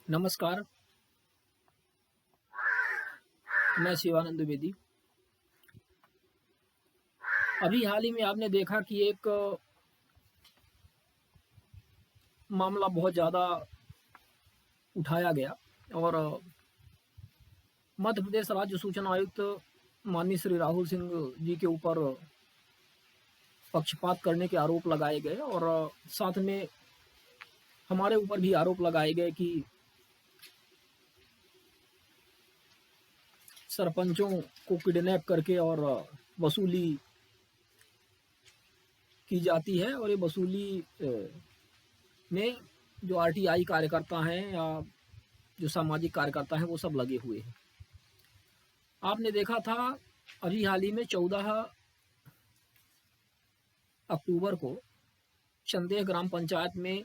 नमस्कार, मैं शिवानंद द्विवेदी। अभी हाल ही में आपने देखा कि एक मामला बहुत ज़्यादा उठाया गया और मध्य प्रदेश राज्य सूचना आयुक्त माननीय श्री राहुल सिंह जी के ऊपर पक्षपात करने के आरोप लगाए गए और साथ में हमारे ऊपर भी आरोप लगाए गए कि सरपंचों को किडनैप करके और वसूली की जाती है और ये वसूली में जो आरटीआई कार्यकर्ता हैं या जो सामाजिक कार्यकर्ता हैं वो सब लगे हुए हैं। आपने देखा था अभी हाल ही में 14 अक्टूबर को चंदेह ग्राम पंचायत में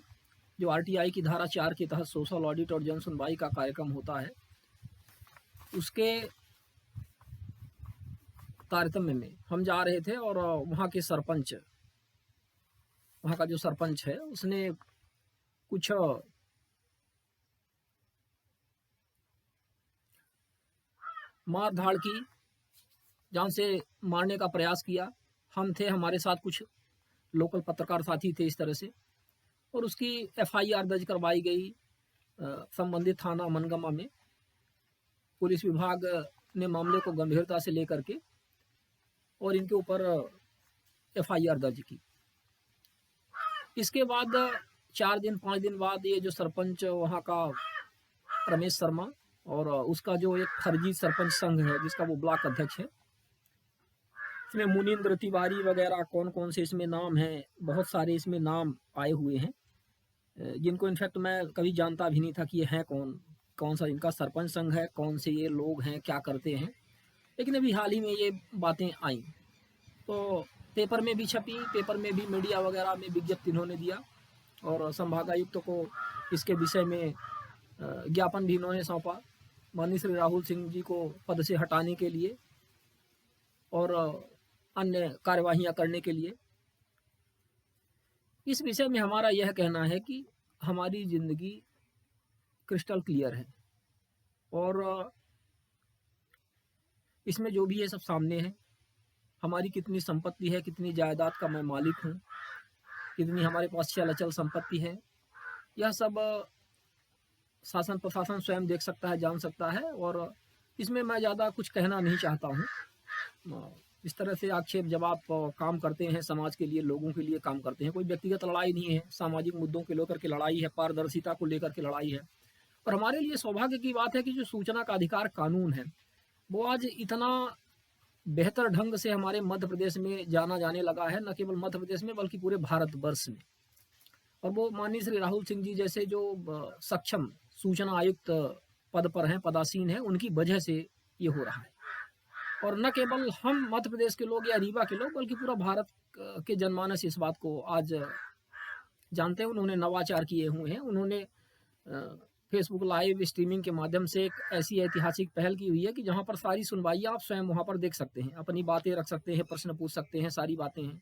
जो आरटीआई की धारा 4 के तहत सोशल ऑडिट और जन सुनवाई का कार्यक्रम होता है, उसके तारतम्य में हम जा रहे थे और वहाँ का जो सरपंच है उसने कुछ मार धाड़ की, जान से मारने का प्रयास किया। हम थे, हमारे साथ कुछ लोकल पत्रकार साथी थे इस तरह से, और उसकी एफआईआर दर्ज करवाई गई संबंधित थाना मनगमा में। पुलिस विभाग ने मामले को गंभीरता से लेकर के और इनके ऊपर एफआईआर दर्ज की। इसके बाद 4-5 दिन बाद ये जो सरपंच वहाँ का रमेश शर्मा और उसका जो एक फर्जी सरपंच संघ है जिसका वो ब्लॉक अध्यक्ष है, इसमें मुनिंद्र तिवारी वगैरह कौन कौन से इसमें नाम हैं, बहुत सारे इसमें नाम आए हुए हैं जिनको इनफैक्ट मैं कभी जानता भी नहीं था कि ये हैं कौन सा इनका सरपंच संघ है, कौन से ये लोग हैं, क्या करते हैं। लेकिन अभी हाल ही में ये बातें आई तो पेपर में भी छपी, पेपर में भी मीडिया वगैरह में विज्ञप्ति इन्होंने दिया और संभागायुक्त को इसके विषय में ज्ञापन भी इन्होंने सौंपा माननीय श्री राहुल सिंह जी को पद से हटाने के लिए और अन्य कार्यवाहियां करने के लिए। इस विषय में हमारा यह कहना है कि हमारी ज़िंदगी क्रिस्टल क्लियर है और इसमें जो भी है सब सामने है। हमारी कितनी संपत्ति है, कितनी जायदाद का मैं मालिक हूँ, कितनी हमारे पास चल अचल संपत्ति है, यह सब शासन प्रशासन स्वयं देख सकता है, जान सकता है और इसमें मैं ज़्यादा कुछ कहना नहीं चाहता हूँ। इस तरह से आक्षेप जब आप काम करते हैं, समाज के लिए, लोगों के लिए काम करते हैं, कोई व्यक्तिगत लड़ाई नहीं है, सामाजिक मुद्दों को लेकर के लड़ाई है, पारदर्शिता को लेकर के लड़ाई है। और हमारे लिए सौभाग्य की बात है कि जो सूचना का अधिकार कानून है वो आज इतना बेहतर ढंग से हमारे मध्य प्रदेश में जाना जाने लगा है, न केवल मध्य प्रदेश में बल्कि पूरे भारतवर्ष में। और वो माननीय श्री राहुल सिंह जी जैसे जो सक्षम सूचना आयुक्त पद पर हैं, पदासीन हैं, उनकी वजह से ये हो रहा है। और न केवल हम मध्य प्रदेश के लोग या रीवा के लोग बल्कि पूरा भारत के जनमानस इस बात को आज जानते हैं। उन्होंने नवाचार किए हुए हैं, उन्होंने फेसबुक लाइव स्ट्रीमिंग के माध्यम से एक ऐसी ऐतिहासिक पहल की हुई है कि जहाँ पर सारी सुनवाइयाँ आप स्वयं वहाँ पर देख सकते हैं, अपनी बातें रख सकते हैं, प्रश्न पूछ सकते हैं, सारी बातें हैं।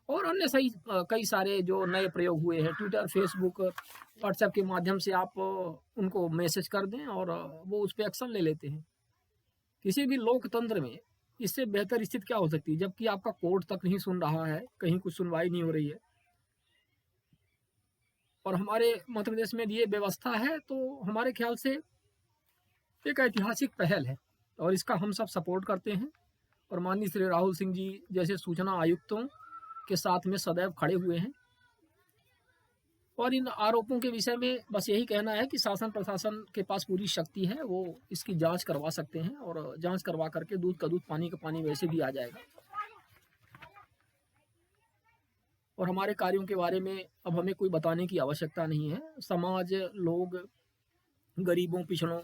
और अन्य सही कई सारे जो नए प्रयोग हुए हैं, ट्विटर, फेसबुक, व्हाट्सएप के माध्यम से आप उनको मैसेज कर दें और वो उस पर एक्शन ले लेते हैं। किसी भी लोकतंत्र में इससे बेहतर स्थिति क्या हो सकती है, जबकि आपका कोर्ट तक नहीं सुन रहा है, कहीं कुछ सुनवाई नहीं हो रही है। और हमारे मध्य प्रदेश में ये व्यवस्था है तो हमारे ख्याल से एक ऐतिहासिक पहल है और इसका हम सब सपोर्ट करते हैं। और माननीय श्री राहुल सिंह जी जैसे सूचना आयुक्तों के साथ में सदैव खड़े हुए हैं। और इन आरोपों के विषय में बस यही कहना है कि शासन प्रशासन के पास पूरी शक्ति है, वो इसकी जांच करवा सकते हैं और जांच करवा करके दूध का दूध, पानी का पानी वैसे भी आ जाएगा। और हमारे कार्यों के बारे में अब हमें कोई बताने की आवश्यकता नहीं है। समाज, लोग, गरीबों, पिछड़ों,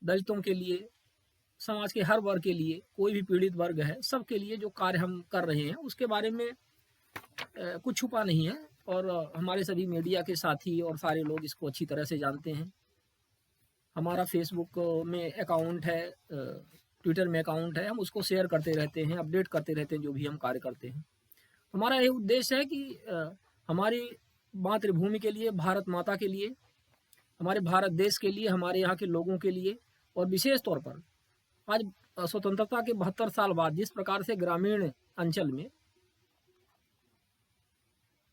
दलितों के लिए, समाज के हर वर्ग के लिए, कोई भी पीड़ित वर्ग है, सबके लिए जो कार्य हम कर रहे हैं उसके बारे में कुछ छुपा नहीं है। और हमारे सभी मीडिया के साथी और सारे लोग इसको अच्छी तरह से जानते हैं। हमारा फेसबुक में अकाउंट है, ट्विटर में अकाउंट है, हम उसको शेयर करते रहते हैं, अपडेट करते रहते हैं जो भी हम कार्य करते हैं। हमारा ये उद्देश्य है कि हमारी मातृभूमि के लिए, भारत माता के लिए हमारे भारत देश के लिए, हमारे यहाँ के लोगों के लिए, और विशेष तौर पर आज स्वतंत्रता के 72 साल बाद जिस प्रकार से ग्रामीण अंचल में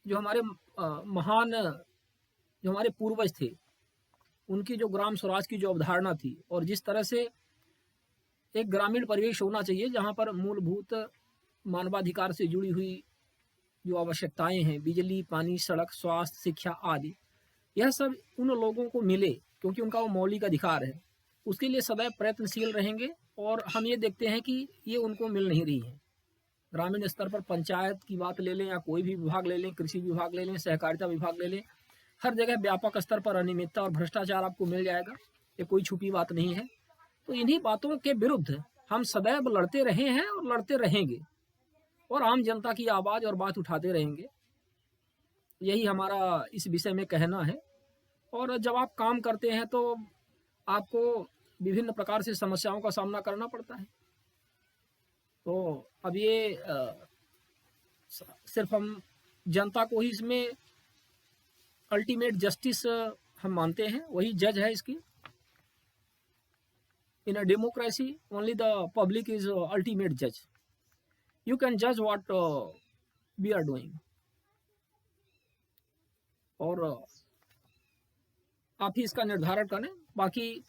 जो हमारे महान जो हमारे पूर्वज थे, उनकी जो ग्राम स्वराज की जो अवधारणा थी, और जिस तरह से एक ग्रामीण परिवेश होना चाहिए जहाँ पर मूलभूत मानवाधिकार से जुड़ी हुई जो आवश्यकताएं हैं, बिजली, पानी, सड़क, स्वास्थ्य, शिक्षा आदि, यह सब उन लोगों को मिले क्योंकि उनका वो मौलिक अधिकार है, उसके लिए सदैव प्रयत्नशील रहेंगे। और हम ये देखते हैं कि ये उनको मिल नहीं रही है। ग्रामीण स्तर पर पंचायत की बात ले लें या कोई भी विभाग ले लें, कृषि विभाग ले लें, सहकारिता विभाग ले लें, हर जगह व्यापक स्तर पर अनियमितता और भ्रष्टाचार आपको मिल जाएगा, ये कोई छुपी बात नहीं है। तो इन्हीं बातों के विरुद्ध हम सदैव लड़ते रहे हैं और लड़ते रहेंगे, और आम जनता की आवाज़ और बात उठाते रहेंगे। यही हमारा इस विषय में कहना है। और जब आप काम करते हैं तो आपको विभिन्न प्रकार से समस्याओं का सामना करना पड़ता है। तो अब ये सिर्फ हम जनता को ही इसमें अल्टीमेट जस्टिस हम मानते हैं, वही जज है इसकी। इन a democracy only the public is ultimate जज। यू कैन जज व्हाट वी आर डूइंग, और आप ही इसका निर्धारण करें। बाकी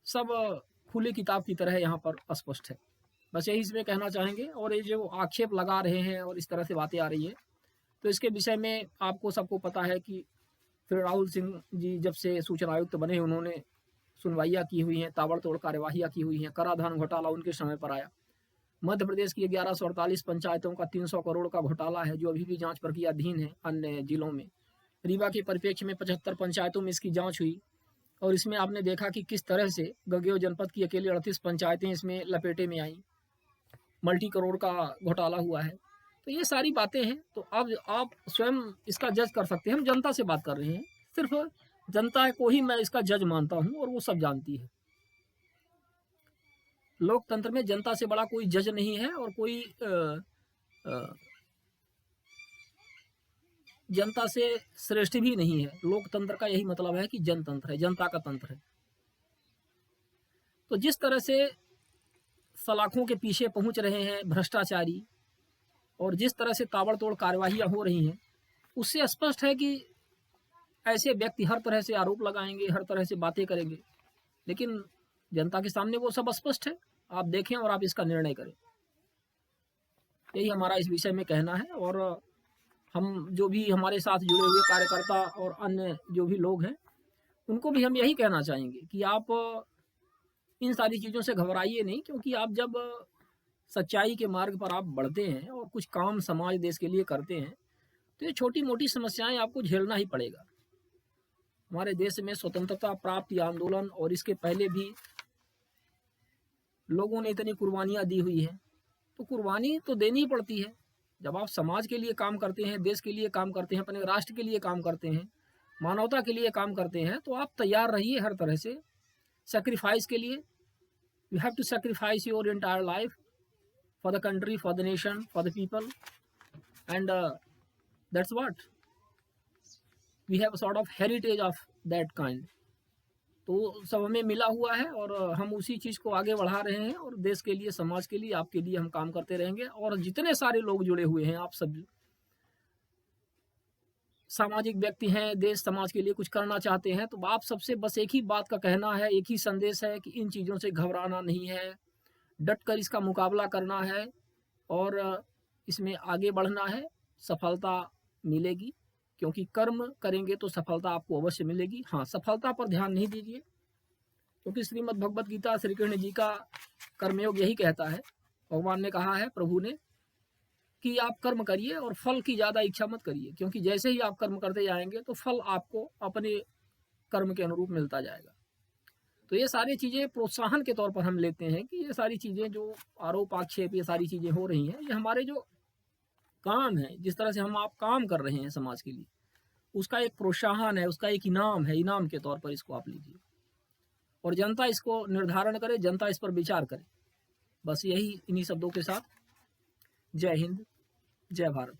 सब खुली किताब की तरह यहाँ पर स्पष्ट है। बस यही इसमें कहना चाहेंगे। और ये जो आक्षेप लगा रहे हैं और इस तरह से बातें आ रही है, तो इसके विषय में आपको सबको पता है कि फिर राहुल सिंह जी जब से सूचना आयुक्त बने, उन्होंने सुनवाइयाँ की हुई हैं, ताबड़तोड़ कार्यवाहियाँ की हुई हैं। कराधान घोटाला उनके समय पर आया। मध्य प्रदेश की 1148 पंचायतों का 300 करोड़ का घोटाला है जो अभी भी जांच प्रक्रियाधीन है अन्य जिलों में। रीवा के परिप्रेक्ष्य में 75 पंचायतों में इसकी जांच हुई, और इसमें आपने देखा कि किस तरह से गगरेल जनपद की अकेले 38 पंचायतें इसमें लपेटे में आईं। मल्टी करोड़ का घोटाला हुआ है। तो ये सारी बातें हैं। तो अब आप स्वयं इसका जज कर सकते हैं। हम जनता से बात कर रहे हैं, सिर्फ जनता को ही मैं इसका जज मानता हूँ, और वो सब जानती है। लोकतंत्र में जनता से बड़ा कोई जज नहीं है, और कोई जनता से श्रेष्ठ भी नहीं है। लोकतंत्र का यही मतलब है कि जनतंत्र है, जनता का तंत्र है। तो जिस तरह से सलाखों के पीछे पहुंच रहे हैं भ्रष्टाचारी, और जिस तरह से ताबड़तोड़ कार्यवाहियां हो रही हैं, उससे स्पष्ट है कि ऐसे व्यक्ति हर तरह से आरोप लगाएंगे, हर तरह से बातें करेंगे, लेकिन जनता के सामने वो सब स्पष्ट है। आप देखें और आप इसका निर्णय करें। यही हमारा इस विषय में कहना है। और हम जो भी हमारे साथ जुड़े हुए कार्यकर्ता और अन्य जो भी लोग हैं, उनको भी हम यही कहना चाहेंगे कि आप इन सारी चीज़ों से घबराइए नहीं, क्योंकि आप जब सच्चाई के मार्ग पर आप बढ़ते हैं और कुछ काम समाज देश के लिए करते हैं, तो ये छोटी मोटी समस्याएं आपको झेलना ही पड़ेगा। हमारे देश में स्वतंत्रता प्राप्ति आंदोलन और इसके पहले भी लोगों ने इतनी कुर्बानियां दी हुई है, तो कुर्बानी तो देनी ही पड़ती है। जब आप समाज के लिए काम करते हैं, देश के लिए काम करते हैं, अपने राष्ट्र के लिए काम करते हैं, मानवता के लिए काम करते हैं, तो आप तैयार रहिए हर तरह से सेक्रीफाइस के लिए। You have to sacrifice your entire life for the country, for the nation, for the people, and that's what we have sort of heritage of that kind. तो सब हमें मिला हुआ है, और हम उसी चीज़ को आगे बढ़ा रहे हैं, और देश के लिए, समाज के लिए, आपके लिए हम काम करते रहेंगे। और जितने सारे लोग जुड़े हुए हैं, आप सब सामाजिक व्यक्ति हैं, देश समाज के लिए कुछ करना चाहते हैं, तो आप सबसे बस एक ही बात का कहना है, एक ही संदेश है कि इन चीज़ों से घबराना नहीं है, डट कर इसका मुकाबला करना है, और इसमें आगे बढ़ना है। सफलता मिलेगी, क्योंकि कर्म करेंगे तो सफलता आपको अवश्य मिलेगी। हाँ, सफलता पर ध्यान नहीं दीजिए, क्योंकि श्रीमद् भगवत गीता श्री कृष्ण जी का कर्मयोग यही कहता है। भगवान ने कहा है, प्रभु ने, कि आप कर्म करिए और फल की ज़्यादा इच्छा मत करिए, क्योंकि जैसे ही आप कर्म करते जाएंगे तो फल आपको अपने कर्म के अनुरूप मिलता जाएगा। तो ये सारी चीज़ें प्रोत्साहन के तौर पर हम लेते हैं कि ये सारी चीज़ें जो आरोप आक्षेप ये सारी चीज़ें हो रही हैं, ये हमारे जो काम है, जिस तरह से हम आप काम कर रहे हैं समाज के लिए, उसका एक प्रोत्साहन है, उसका एक इनाम है। इनाम के तौर पर इसको आप लीजिए, और जनता इसको निर्धारण करे, जनता इस पर विचार करे। बस यही, इन्हीं शब्दों के साथ जय हिंद, जय भारत।